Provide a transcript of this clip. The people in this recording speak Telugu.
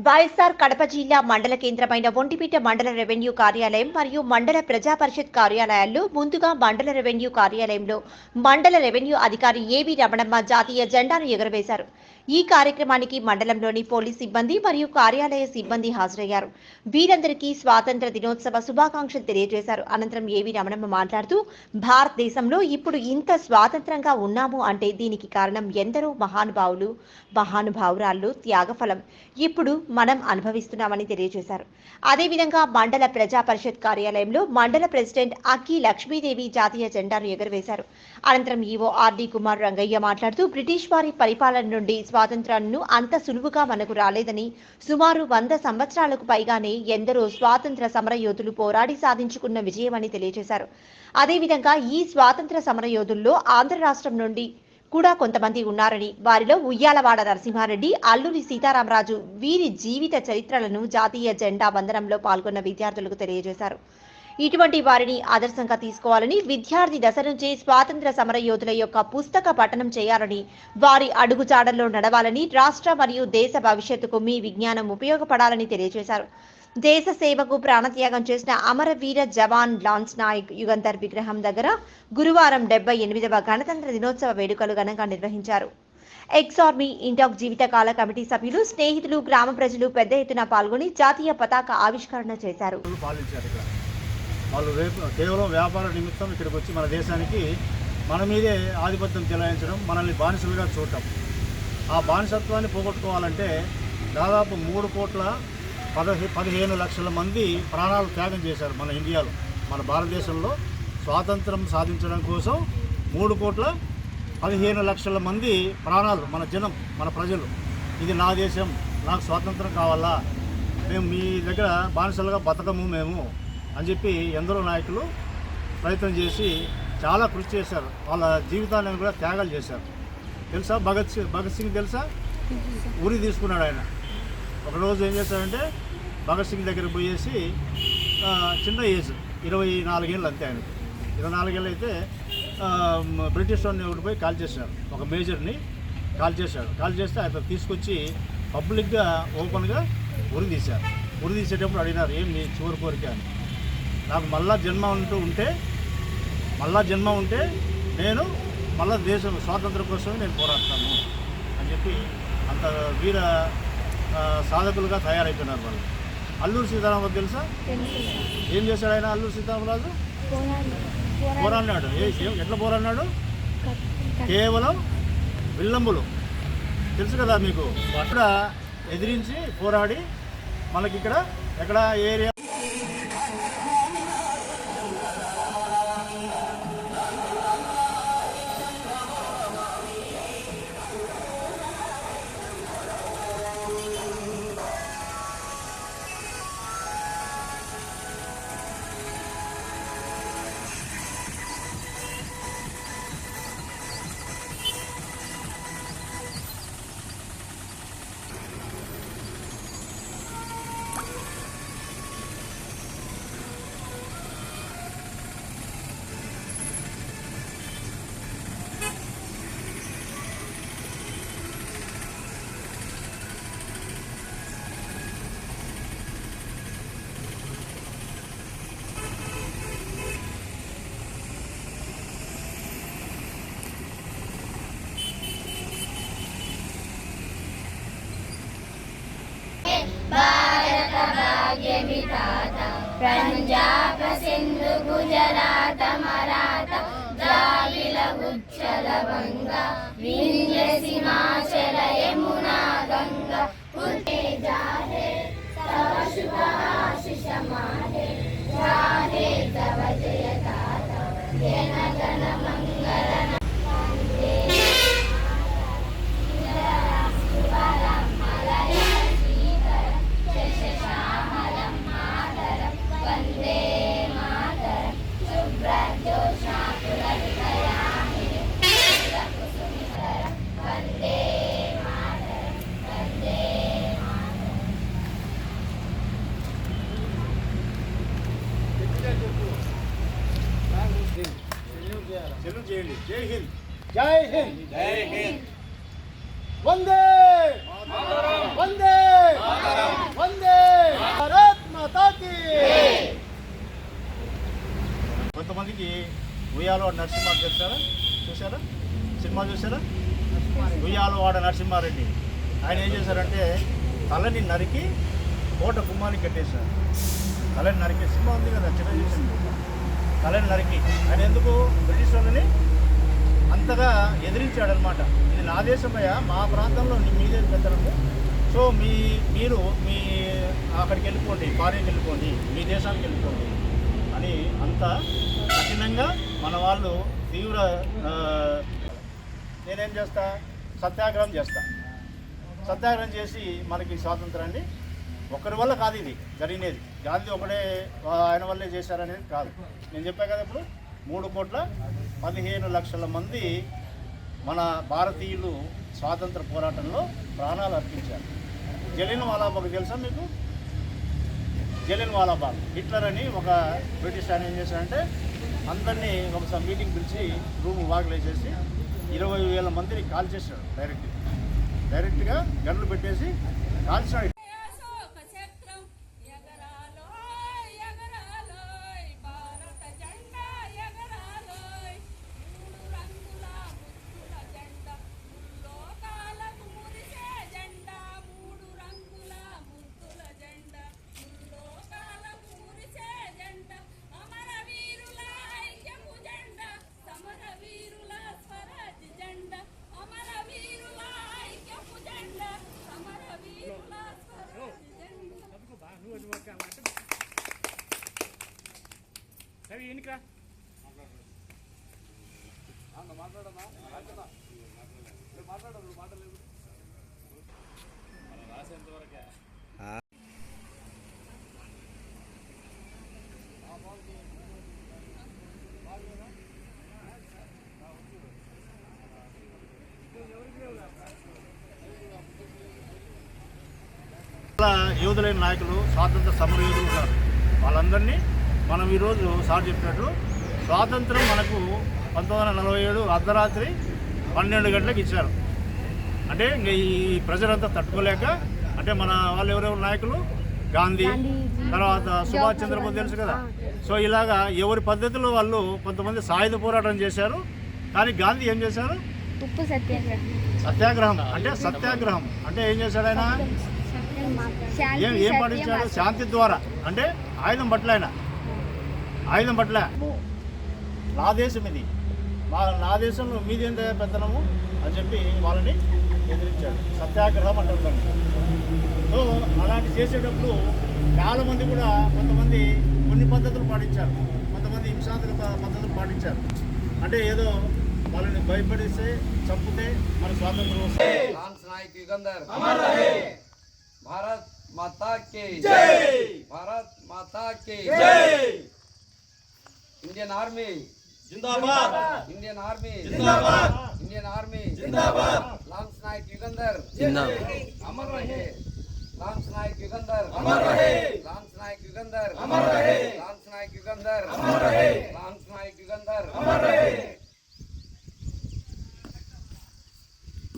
వైఎస్ఆర్ కడప జిల్లా మండల కేంద్రమైన ఒంటిమిట్ట మండల రెవెన్యూ కార్యాలయం మరియు మండల ప్రజా పరిషత్ కార్యాలయాల్లో ముందుగా మండల రెవెన్యూ కార్యాలయంలో మండల రెవెన్యూ అధికారి ఏవి రమణమ్మ జాతీయ జెండాను ఎగురవేశారు. ఈ కార్యక్రమానికి మండలంలోని పోలీస్ సిబ్బంది మరియు కార్యాలయ సిబ్బంది హాజరయ్యారు. వీరందరికీ స్వాతంత్ర దినోత్సవ శుభాకాంక్షలు తెలియజేశారు. అనంతరం ఏవి రమణమ్మ మాట్లాడుతూ, భారతదేశంలో ఇప్పుడు ఇంత స్వాతంత్రంగా ఉన్నాము అంటే దీనికి కారణం ఎందరో మహానుభావురాళ్ళు త్యాగఫలం ఇప్పుడు మనం అనుభవిస్తున్నామని తెలియజేశారు. అదేవిధంగా మండల ప్రజా పరిషత్ కార్యాలయంలో మండల ప్రెసిడెంట్ అక్కి లక్ష్మీదేవి జాతీయ జెండాను ఎగురవేశారు. అనంతరం ఈవో ఆర్డి కుమార్ రంగయ్య మాట్లాడుతూ, బ్రిటిష్ వారి పరిపాలన నుండి స్వాతంత్రాన్ని అంత సులువుగా మనకు రాలేదని, సుమారు 100 సంవత్సరాలకు పైగానే ఎందరో స్వాతంత్ర సమరయోధులు పోరాడి సాధించుకున్న విజయమని తెలియజేశారు. అదేవిధంగా ఈ స్వాతంత్ర సమరయోధుల్లో ఆంధ్ర రాష్ట్రం నుండి కూడా కొంతమంది ఉన్నారని, వారిలో ఉయ్యాలవాడ నరసింహారెడ్డి, అల్లూరి సీతారామరాజు వీరి జీవిత చరిత్రలను జాతీయ జెండా వందనంలో పాల్గొన్న విద్యార్థులకు తెలియజేశారు. ఇటువంటి వారిని ఆదర్శంగా తీసుకోవాలని, విద్యార్థి దశ నుంచే స్వాతంత్ర సమరయోధుల యొక్క పుస్తక పఠనం చేయాలని, వారి అడుగుజాడల్లో నడవాలని, రాష్ట్ర మరియు దేశ భవిష్యత్తుకు మీ విజ్ఞానం ఉపయోగపడాలని తెలియజేశారు. దేశ సేవకు ప్రాణత్యాగం చేసిన అమరవీర జవాన్ లాన్స్ నాయక్ యుగంధర్ విగ్రహం దగ్గర గురువారం 78వ గణతంత్ర దినోత్సవ వేడుకలు ఘనంగా నిర్వహించారు. ఎక్స్ ఆర్మీ ఇంటాక్ జీవితకాల కమిటీ సభ్యులు, స్నేహితులు, గ్రామ ప్రజలు పెద్ద ఎత్తున పాల్గొని జాతీయ పతాక ఆవిష్కరణ చేశారు. వాళ్ళు కేవలం వ్యాపార నిమిత్తం ఇక్కడికి వచ్చి మన దేశానికి మన మీదే ఆధిపత్యం చెలాయించడం, మనల్ని బానిసలుగా చూడటం. ఆ బానిసత్వాన్ని పోగొట్టుకోవాలంటే దాదాపు 3,15 లక్షల మంది ప్రాణాలు త్యాగం చేశారు. మన ఇండియాలో, మన భారతదేశంలో స్వాతంత్రం సాధించడం కోసం 3,15 లక్షల మంది ప్రాణాలు, మన జనం, మన ప్రజలు, ఇది నా దేశం, నాకు స్వాతంత్రం కావాలా, మేము మీ దగ్గర బానిసలుగా బతకము మేము అని చెప్పి ఎందరో నాయకులు ప్రయత్నం చేసి చాలా కృషి చేశారు. వాళ్ళ జీవితాన్ని కూడా త్యాగాలు చేశారు. తెలుసా భగత్ సింగ్ తెలుసా? ఉరి తీసుకున్నాడు ఆయన. ఒకరోజు ఏం చేశాడంటే భగత్ సింగ్ దగ్గర పోయేసి, చిన్న ఏజ్ 24 ఏళ్ళు అంతే ఆయనకి. 24 ఏళ్ళు అయితే బ్రిటిష్ వాడిని ఒకటి పోయి కాల్ చేశాడు, ఒక మేజర్ని కాల్ చేశాడు. కాల్ చేస్తే ఆయన తీసుకొచ్చి పబ్లిక్గా ఓపెన్గా ఉరి తీశారు. ఉరి తీసేటప్పుడు అడిగినారు, ఏం నీ చివరి కోరిక అని. నాకు మళ్ళా జన్మ ఉంటే నేను మళ్ళా దేశం స్వాతంత్రం కోసమే నేను పోరాడతాను అని చెప్పి అంత వీర సాధకులుగా తయారైపోయినారు వాళ్ళు. అల్లూరి సీతారామరాజు తెలుసా? ఏం చేశాడు ఆయన? అల్లూరి సీతారామరాజు పోరాడినాడు. ఎట్లా పోరాడినాడు? కేవలం విల్లంబులు తెలుసు కదా మీకు, అక్కడ ఎదిరించి పోరాడి మనకి ఇక్కడ ఎక్కడ ఏరియా పంజాబ సింధు గుజరాత మరాఠ ద్రావిడ ఉచ్చల వంగ వింధ్య హిమాచల యమునా గంగా ఉల్టే జాహే తవ శుభ ఆశిష మాహే జాహే తవ జయ గాథ జన గణ మంగళ చేయండి. జై హింద్, జై హింద్, జై హింద్, వందే వందే వందే భారత్ మాతాకి. కొంతమందికి ఉయ్యాలవాడ నరసింహారెడ్డి తెలుసారా? చూసారా? సినిమా చూసారా? ఉయ్యాలవాడ నరసింహారెడ్డి ఆయన ఏం చేశారంటే తలని నరికి కోట గుమ్మానికి కట్టేశారు. తలని నరికి సినిమా ఉంది కదా, చిన్న చూసింది. తలని నరికి ఆయన ఎందుకు బ్రిటిష్ వాళ్ళని అంతగా ఎదిరించాడనమాట. ఇది నా దేశమయ్యా, మా ప్రాంతంలో మీదే పెద్దనము, సో మీరు మీ అక్కడికి వెళ్ళిపోండి, ఫారిన్కి వెళ్ళిపోండి, మీ దేశానికి వెళ్ళిపోండి అని అంత కఠినంగా మన వాళ్ళు తీవ్ర నేనేం చేస్తా, సత్యాగ్రహం చేస్తా. సత్యాగ్రహం చేసి మనకి స్వాతంత్రాన్ని ఒకరి వల్ల కాదు ఇది జరిగినది. గాంధీ ఒకడే ఆయన వల్లే చేశారనేది కాదు. నేను చెప్పాను కదా, ఇప్పుడు 3,15,00,000 మంది మన భారతీయులు స్వాతంత్ర పోరాటంలో ప్రాణాలు అర్పించారు. జలియన్ వాలాబాగ్ తెలుసా మీకు? జలియన్ వాలాబాగ్ హిట్లర్ అని ఒక బ్రిటిష్ ఆయన ఏం చేశారంటే అందరినీ ఒకసారి మీటింగ్ పిలిచి రూమ్ వాకిలేసేసి 20,000 మందిని కాల్ చేశాడు. డైరెక్ట్గా గన్లు పెట్టేసి కాల్చాడు. యోధులైన నాయకులు, స్వాతంత్ర సమర యోధులు ఉన్నారు. వాళ్ళందరినీ మనం ఈరోజు సార్ చెప్పినట్లు స్వాతంత్రం మనకు 1947 అర్ధరాత్రి 12 గంటలకు ఇచ్చారు. అంటే ఇంకా ఈ ప్రజలంతా తట్టుకోలేక, అంటే మన వాళ్ళు ఎవరెవరు నాయకులు, గాంధీ, తర్వాత సుభాష్ చంద్రబోస్ తెలుసు కదా. సో ఇలాగా ఎవరి పద్ధతిలో వాళ్ళు కొంతమంది సాయుధ పోరాటం చేశారు. కానీ గాంధీ ఏం చేశారు? ఉప్పు సత్యాగ్రహం. సత్యాగ్రహం అంటే ఏం చేశాడు ఆయన? ఏం పాటించాడు? శాంతి ద్వారా. అంటే ఆయుధం పట్ల నా దేశం ఇది, నా దేశంలో మీది ఎంత పెత్తనము అని చెప్పి వాళ్ళని ఎదిరించాడు. సత్యాగ్రహం అంటారు దాన్ని. సో అలాంటి చేసేటప్పుడు చాలామంది కూడా కొంతమంది కొన్ని పద్ధతులు పాటించారు, కొంతమంది హింసాత్మక పద్ధతులు పాటించారు. అంటే ఏదో వాళ్ళని భయపడిస్తే, చంపితే మన స్వాతంత్రం వస్తుంది. भारत माता की जय, भारत माता की जय। इंडियन आर्मी जिंदाबाद, इंडियन आर्मी जिंदाबाद, इंडियन आर्मी जिंदाबाद। लांस नायक युगंधर जिंदाबाद, अमर रहे। लांस नायक युगंधर अमर रहे, लांस नायक युगंधर अमर रहे, लांस नायक युगंधर अमर रहे।